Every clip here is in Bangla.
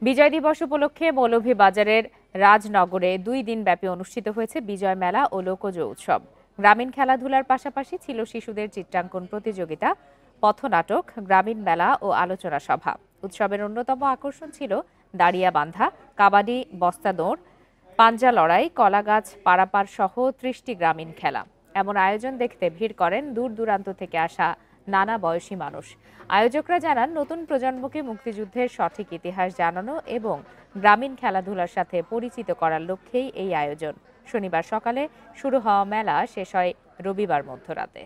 বিজয় দিবস উপলক্ষে মৌলভীবাজারের রাজনগরে 2 দিনব্যাপী অনুষ্ঠিত হয়েছে বিজয় মেলা ও লোকজ উৎসব। গ্রামীণ খেলাধুলার পাশাপাশি ছিল শিশুদের চিত্রাঙ্কন প্রতিযোগিতা, পথনাটক, গ্রামীণ মেলা ও আলোচনা সভা। উৎসবের অন্যতম আকর্ষণ ছিল দাঁড়িয়া বান্ধা, কাবাডি, বস্তা দৌড়, পাঞ্জা লড়াই, কলাগাছ পারাপার সহ 30টি গ্রামীণ খেলা। এমন আয়োজন দেখতে ভিড় করেন দূর দূরান্ত থেকে আসা নানা বয়সী মানুষ। আয়োজকরা জানান, নতুন প্রজন্মকে মুক্তিযুদ্ধের সঠিক ইতিহাস জানানো এবং গ্রামীণ খেলাধুলার সাথে পরিচিত করার লক্ষ্যেই এই আয়োজন। শনিবার সকালে শুরু হওয়া মেলা শেষ হয় রবিবার মধ্যরাতে।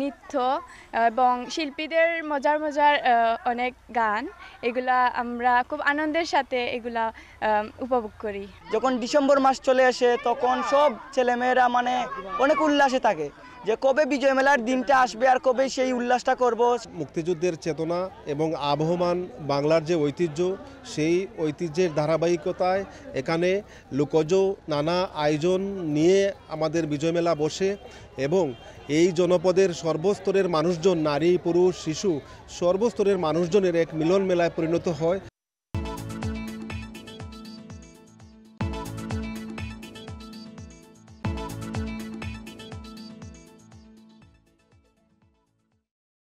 নৃত্য এবং শিল্পীদের মজার মজার অনেক গান, এগুলা আমরা খুব আনন্দের সাথে এগুলা উপভোগ করি। যখন ডিসেম্বর মাস চলে আসে তখন সব ছেলেমেয়েরা অনেক উল্লাসে থাকে যে কবে বিজয় মেলার দিনটা আসবে আর কবে সেই উল্লাসটা করব। মুক্তিযুদ্ধের চেতনা এবং আবহমান বাংলার যে ঐতিহ্য, সেই ঐতিহ্যের ধারাবাহিকতায় এখানে লোকজ নানা আয়োজন নিয়ে আমাদের বিজয় মেলা বসে এবং এই জনপদের সর্বস্তরের মানুষজন, নারী পুরুষ শিশু সর্বস্তরের মানুষজনের এক মিলন মেলায় পরিণত হয়।